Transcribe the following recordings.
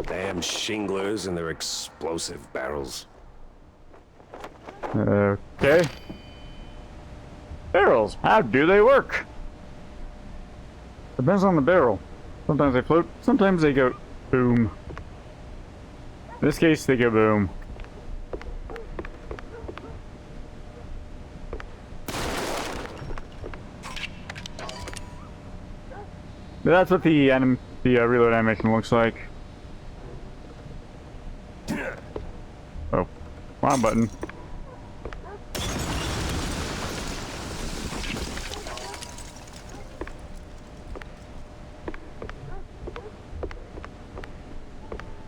Damn shinglers and their explosive barrels. Okay. Barrels, how do they work? Depends on the barrel. Sometimes they float, sometimes they go boom. In this case, they go boom. But that's what the reload animation looks like. Oh, wrong button.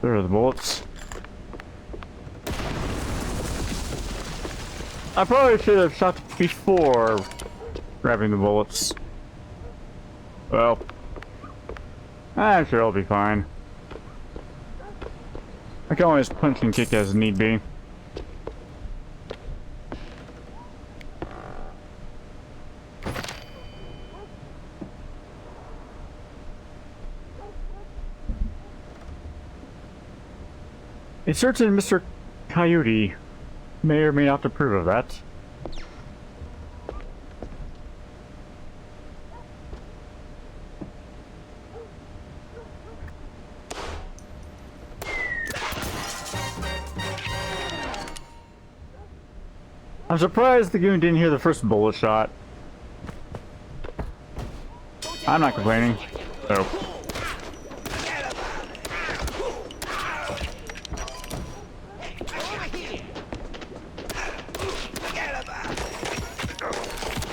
There are the bullets. I probably should have shot before grabbing the bullets. Well, I'm sure I'll be fine. I can always punch and kick as need be. A certain Mr. Coyote may or may not approve of that. I'm surprised the goon didn't hear the first bullet shot. I'm not complaining. Oh.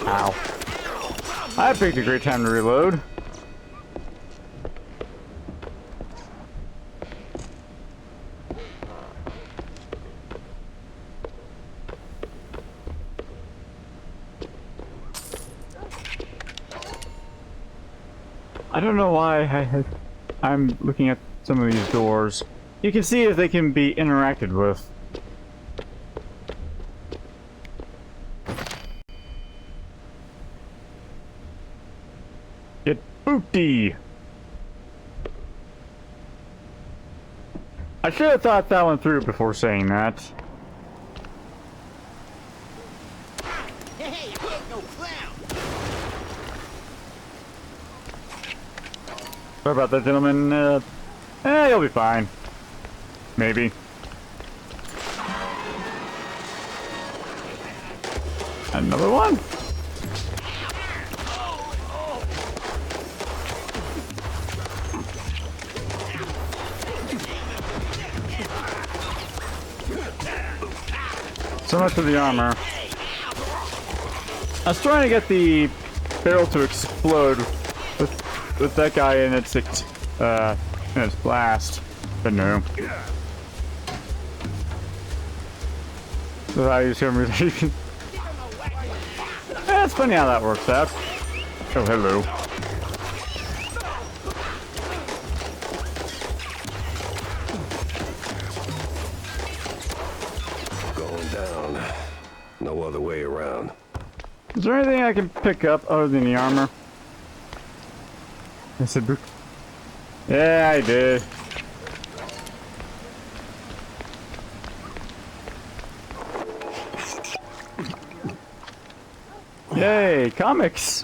Ow. I picked a great time to reload. I don't know why I'm looking at some of these doors. You can see if they can be interacted with. Get booty! I should have thought that one through before saying that. Hey, I ain't no clown. Sorry about that, gentlemen. You'll be fine. Maybe. Another one? So much for the armor. I was trying to get the barrel to explode with that guy in its blast, but no. So I use him. It's funny how that works out. Oh, hello. Going down. No other way around. Is there anything I can pick up other than the armor? I said boot. Yeah, I did. Yay, comics!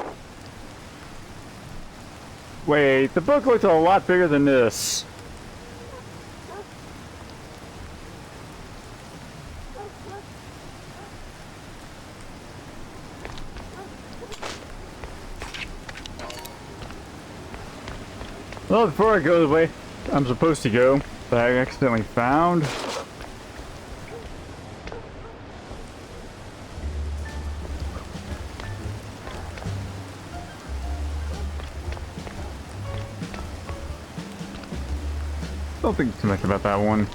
Wait, the book looked a lot bigger than this. Well, before I go the way I'm supposed to go, that I accidentally found. Don't think too much about that one.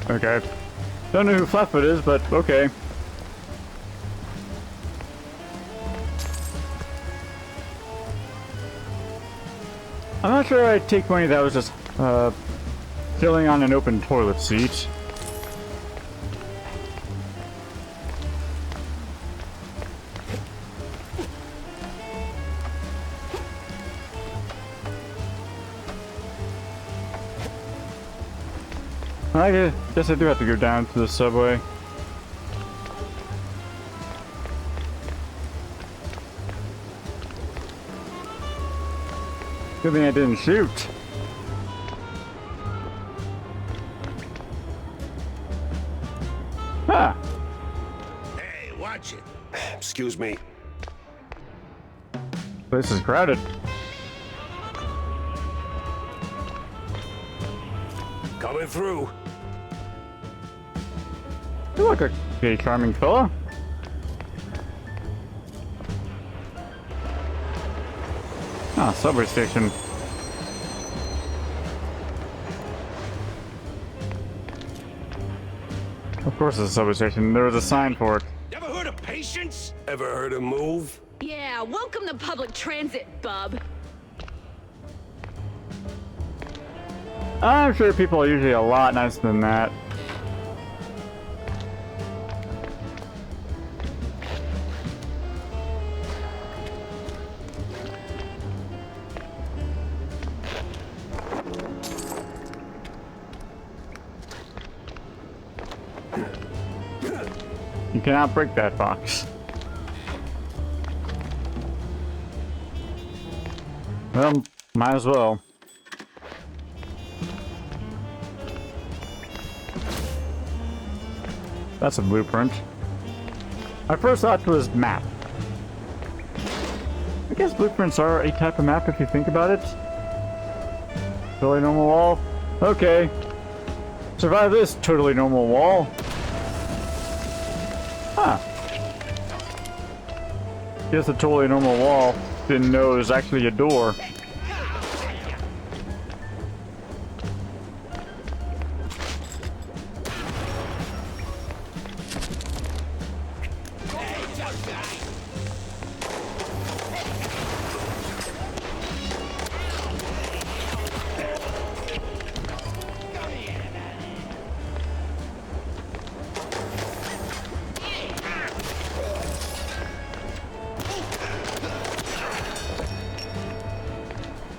Okay. Don't know who Flatfoot is, but okay. I'm not sure I'd take money that was just filling on an open toilet seat. I guess I do have to go down to the subway. Good thing I didn't shoot. Ah. Hey, watch it. Excuse me. Place is crowded. Coming through. You look like a charming fella. Ah, subway station. Of course it's a subway station. There was a sign for it. Ever heard of patience? Ever heard of move? Yeah, welcome to public transit, bub. I'm sure people are usually a lot nicer than that. You cannot break that box. Well, might as well. That's a blueprint. I first thought it was map. I guess blueprints are a type of map if you think about it. Totally normal wall. Okay. Survive this totally normal wall. Huh. Guess the totally normal wall didn't know it was actually a door.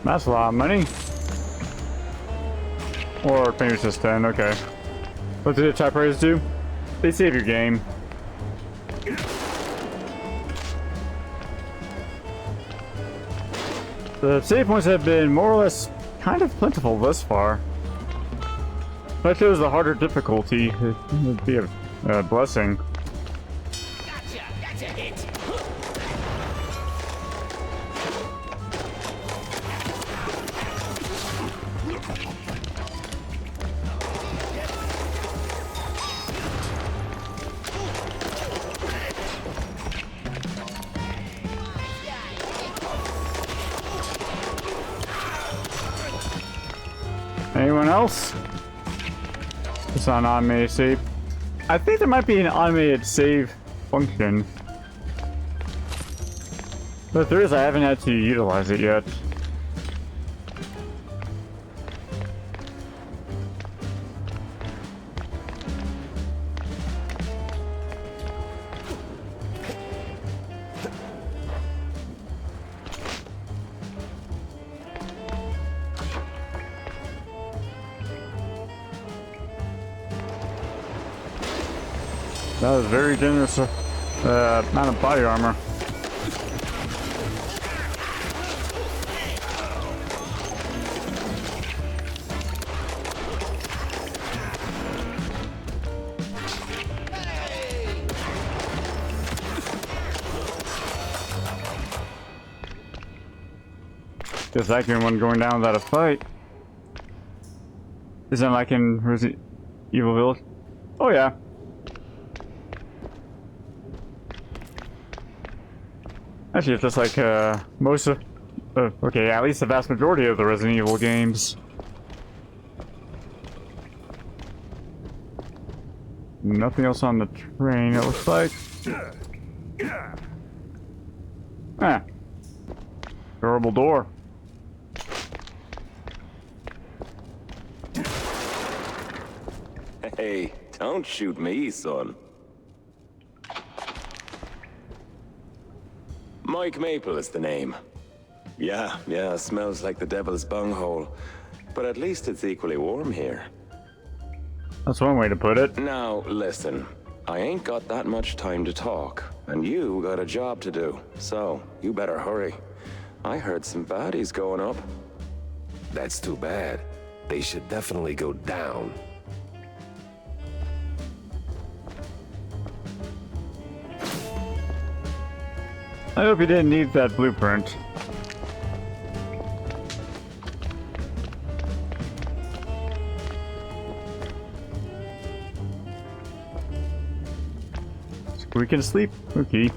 That's a lot of money. Or maybe it's just 10, okay. What do the typewriters do? They save your game. The save points have been more or less kind of plentiful thus far. If I chose the harder difficulty, it would be a blessing. Gotcha! That's a hit! Anyone else? It's on automated save. I think there might be an automated save function. But if there is, I haven't had to utilize it yet. That was very generous amount of body armor. Guess I can one going down without a fight. Isn't like in Resident Evil Village? Oh yeah. Actually, it's just like most of, okay, at least the vast majority of the Resident Evil games. Nothing else on the train, it looks like. Ah. Durable door. Hey, don't shoot me, son. Mike Maple is the name. Yeah, smells like the devil's bunghole. But at least it's equally warm here. That's one way to put it. Now, listen. I ain't got that much time to talk, and you got a job to do, so you better hurry. I heard some baddies going up. That's too bad. They should definitely go down. I hope you didn't need that blueprint. We can sleep. Okay.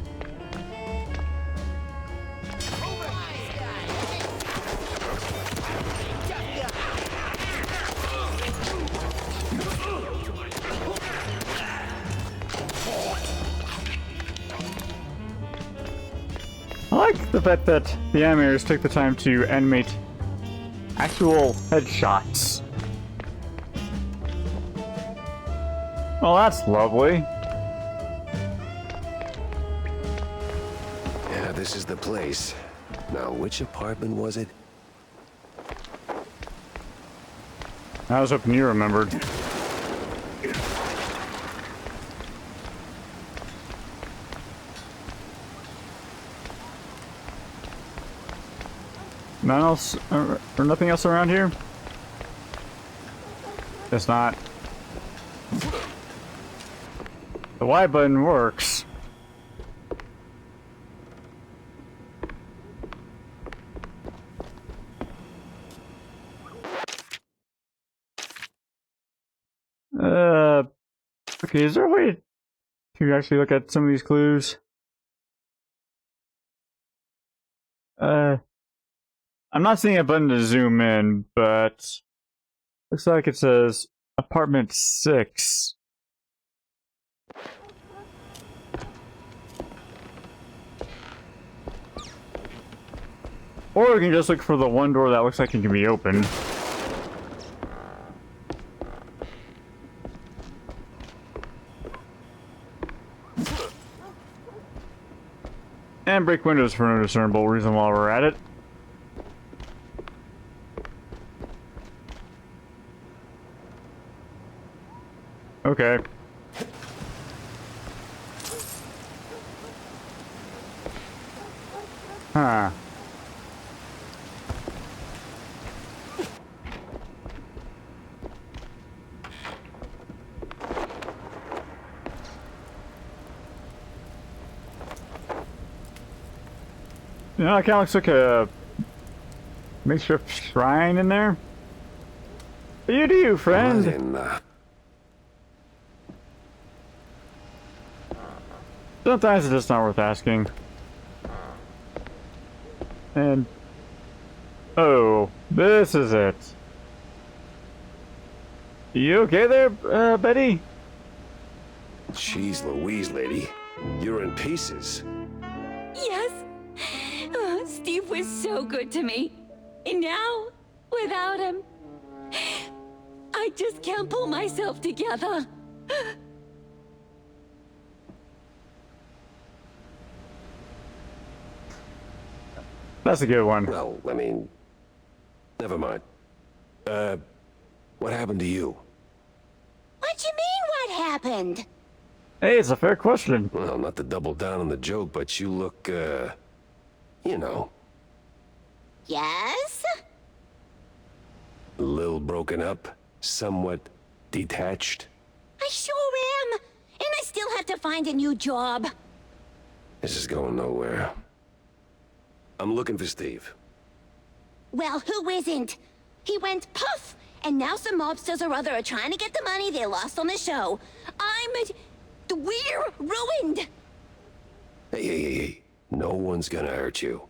I like the fact that the animators took the time to animate actual headshots. Well, that's lovely. Yeah, this is the place. Now, which apartment was it? I was hoping you remembered. Nothing else, or nothing else around here? Guess not. The Y button works. Okay, is there a way to actually look at some of these clues? I'm not seeing a button to zoom in, but looks like it says apartment 6. Or we can just look for the one door that looks like it can be opened. And break windows for no discernible reason while we're at it. Okay. Huh. You know, it kind of looks like a makeshift shrine in there. You do, you, friend. Sometimes it's just not worth asking. And... oh, this is it. You okay there, Betty? Jeez Louise, lady. You're in pieces. Yes. Oh, Steve was so good to me. And now, without him, I just can't pull myself together. That's a good one. Well, I mean... never mind. What happened to you? What you mean, what happened? Hey, it's a fair question. Well, not to double down on the joke, but you look, you know, Yes? a little broken up, somewhat detached. I sure am. And I still have to find a new job. This is going nowhere. I'm looking for Steve. Well, who isn't? He went puff, and now some mobsters or other are trying to get the money they lost on the show. We're ruined. Hey. No one's gonna hurt you.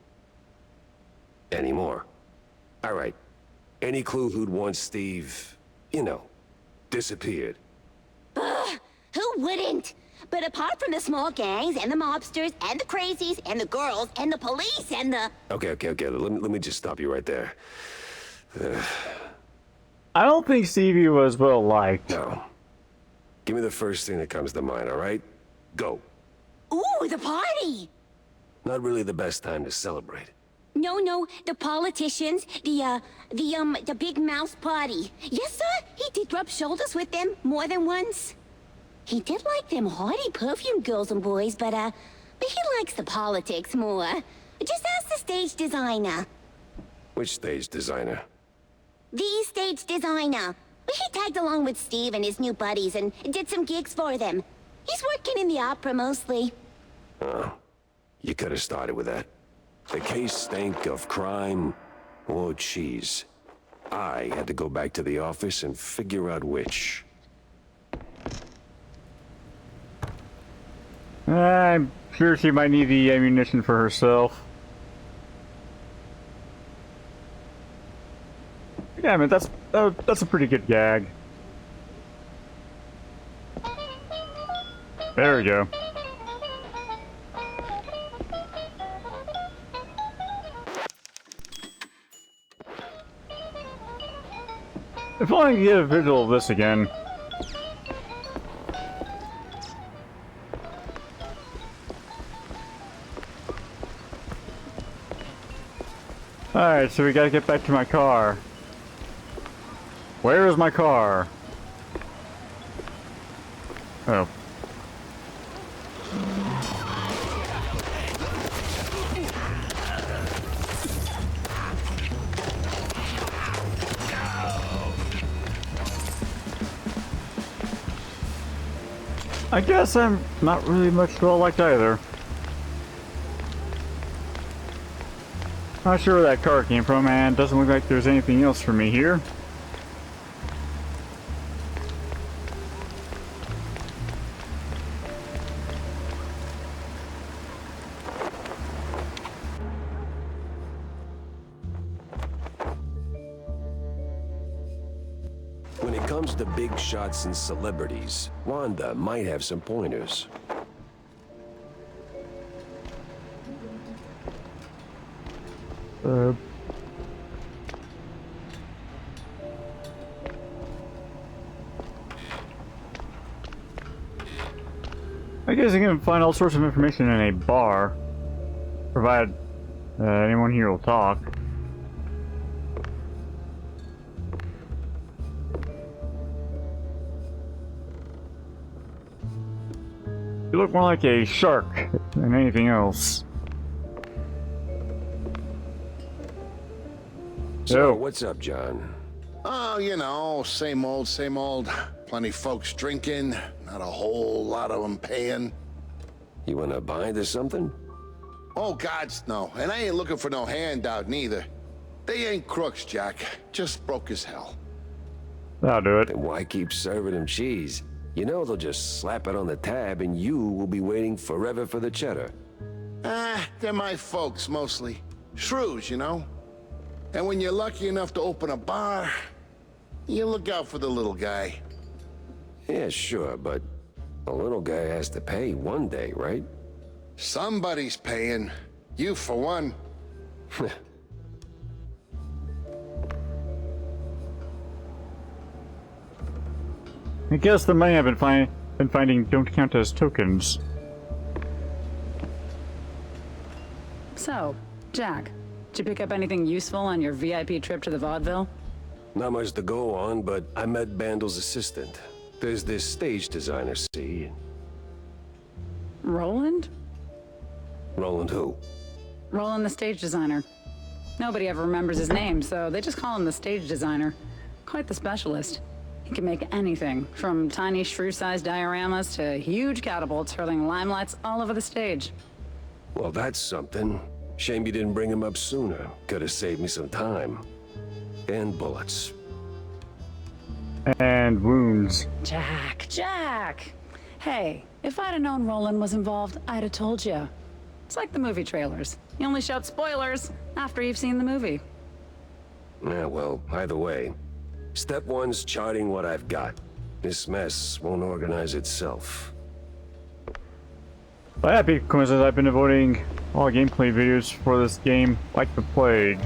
Anymore. All right. Any clue who'd want Steve, you know, disappeared? Who wouldn't? But apart from the small gangs, and the mobsters, and the crazies, and the girls, and the police, and the... Okay. Let me just stop you right there. I don't think Stevie was well liked. No. Give me the first thing that comes to mind, all right? Go. Ooh, the party! Not really the best time to celebrate. No, the politicians, the big mouse party. Yes, sir, he did rub shoulders with them more than once. He did like them haughty perfume girls and boys, but he likes the politics more. Just ask the stage designer. Which stage designer? The stage designer. He tagged along with Steve and his new buddies and did some gigs for them. He's working in the opera mostly. Oh, you could have started with that. The case stank of crime or cheese. I had to go back to the office and figure out which. I'm sure she might need the ammunition for herself. Yeah, man, that's a pretty good gag. There we go. If only I could get a visual of this again. Alright, so we gotta get back to my car. Where is my car? Oh. I guess I'm not really much well liked either. Not sure where that car came from, and doesn't look like there's anything else for me here. When it comes to big shots and celebrities, Wanda might have some pointers. I guess you can find all sorts of information in a bar, provided anyone here will talk. You look more like a shark than anything else. So, Oh. what's up, John? Oh, you know, same old, same old. Plenty folks drinking, not a whole lot of them paying. You wanna bind or something? Oh, gods, no. And I ain't looking for no handout, neither. They ain't crooks, Jack. Just broke as hell. That'll do it. Then why keep serving them cheese? You know they'll just slap it on the tab and you will be waiting forever for the cheddar. They're my folks, mostly. Shrews, you know? And when you're lucky enough to open a bar, you look out for the little guy. Yeah, sure, but the little guy has to pay one day, right? Somebody's paying. You, for one. I guess the money I've been finding don't count as tokens. So, Jack, did you pick up anything useful on your VIP trip to the vaudeville? Not much to go on, but I met Bandel's assistant. There's this stage designer, see? Roland? Roland who? Roland, the stage designer. Nobody ever remembers his name, so they just call him the stage designer. Quite the specialist. He can make anything, from tiny shrew-sized dioramas to huge catapults hurling limelights all over the stage. Well, that's something. Shame you didn't bring him up sooner. Could have saved me some time. And bullets. And wounds. Jack! Hey, if I'd have known Roland was involved, I'd have told you. It's like the movie trailers. You only shout spoilers after you've seen the movie. Yeah, well, either way. Step one's charting what I've got. This mess won't organize itself. By happy coincidence, I've been avoiding all gameplay videos for this game like the plague.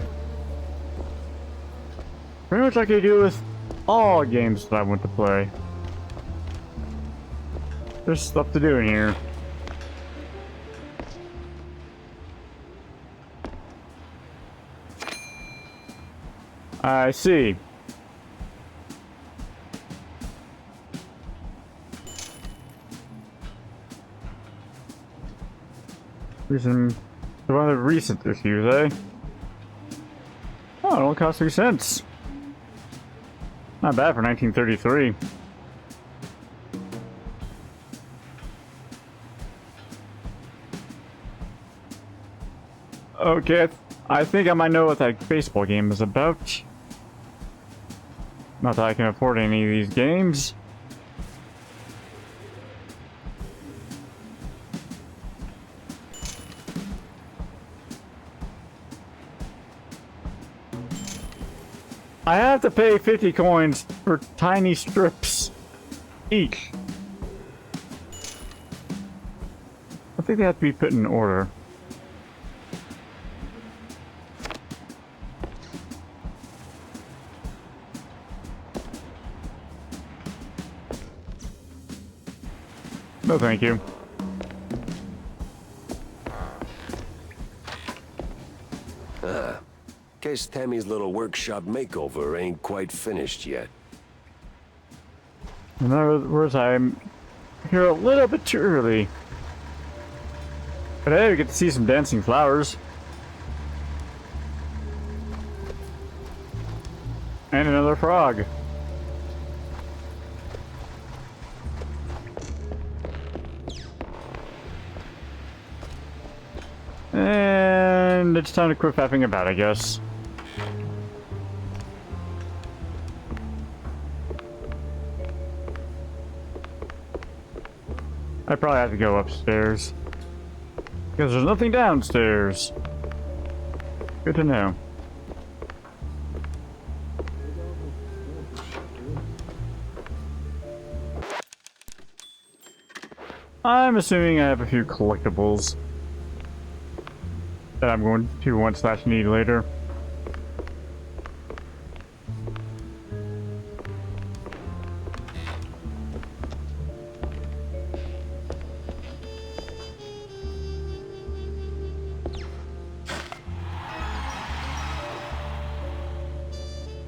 Pretty much like I do with all games that I want to play. There's stuff to do in here. I see. Some other recent issues, eh? Oh, it only cost 3 cents. Not bad for 1933. Okay, I think I might know what that baseball game is about. Not that I can afford any of these games. I have to pay 50 coins for tiny strips each. I think they have to be put in order. No, thank you. Guess Tammy's little workshop makeover ain't quite finished yet. In other words, I'm here a little bit too early. But hey, we get to see some dancing flowers. And another frog. And it's time to quit faffing about, I guess. I probably have to go upstairs. Because there's nothing downstairs. Good to know. I'm assuming I have a few collectibles that I'm going to want/need later.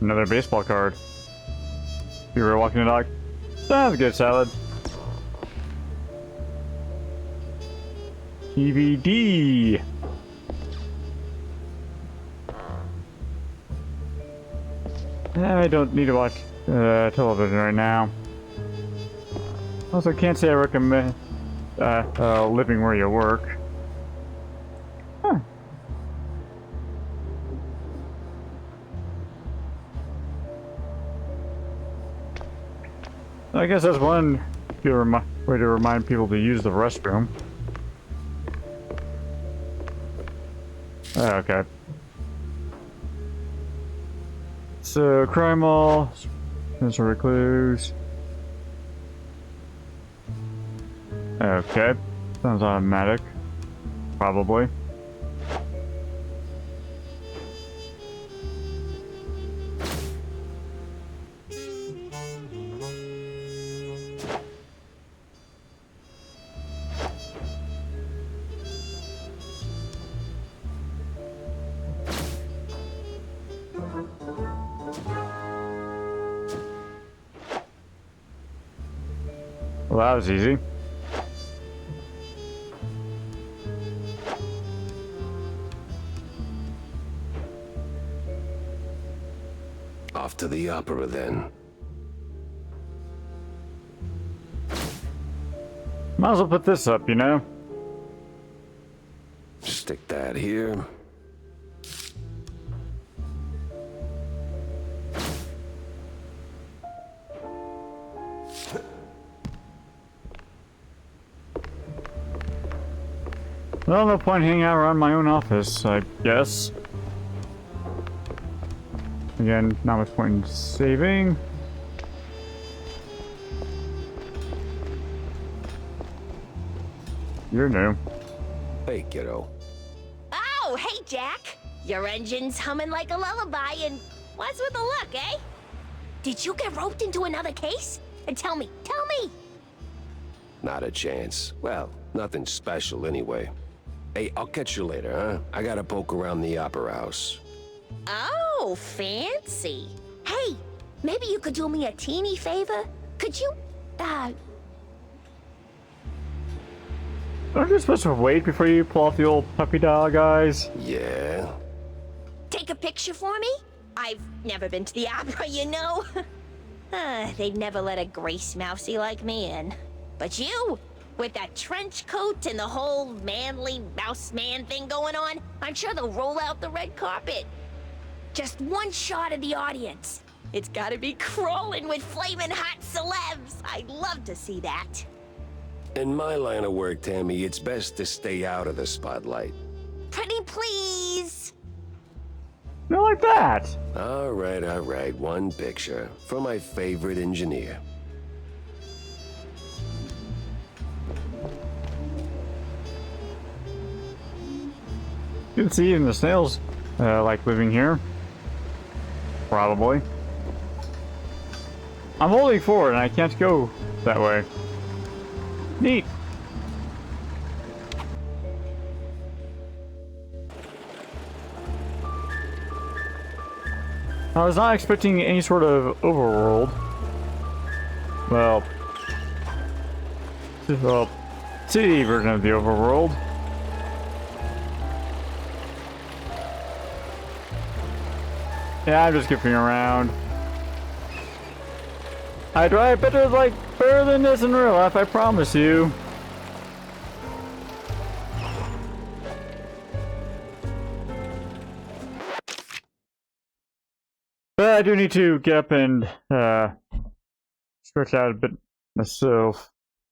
Another baseball card. You were walking the dog. Sounds good, salad. DVD. I don't need to watch television right now. Also, can't say I recommend living where you work. Huh. I guess that's one way to remind people to use the restroom. Okay. So, crime mall, Spencer Recluse. Okay. Sounds automatic. Probably. Well, that was easy. Off to the opera, then. Might as well put this up, you know? Stick that here. Well, no point hanging out around my own office, I guess. Again, not much point in saving. You're new. Hey, kiddo. Oh, hey, Jack. Your engine's humming like a lullaby, and what's with the look, eh? Did you get roped into another case? And tell me. Not a chance. Well, nothing special anyway. Hey, I'll catch you later, huh? I gotta poke around the opera house. Oh, fancy. Hey, maybe you could do me a teeny favor? Could you, Aren't you supposed to wait before you pull off the old puppy dog eyes? Yeah? take a picture for me? I've never been to the opera, you know. They'd never let a grace mousey like me in. But you, with that trench coat and the whole manly mouse man thing going on, I'm sure they'll roll out the red carpet. Just one shot of the audience. It's gotta be crawling with flaming hot celebs. I'd love to see that. In my line of work, Tammy, it's best to stay out of the spotlight. Pretty please. Not like that. All right. One picture for my favorite engineer. You can see even the snails like living here. Probably. I'm holding forward and I can't go that way. Neat. I was not expecting any sort of overworld. Well, city version of the overworld. Yeah, I'm just goofing around. I drive better than this in real life, I promise you. But I do need to get up and stretch out a bit myself.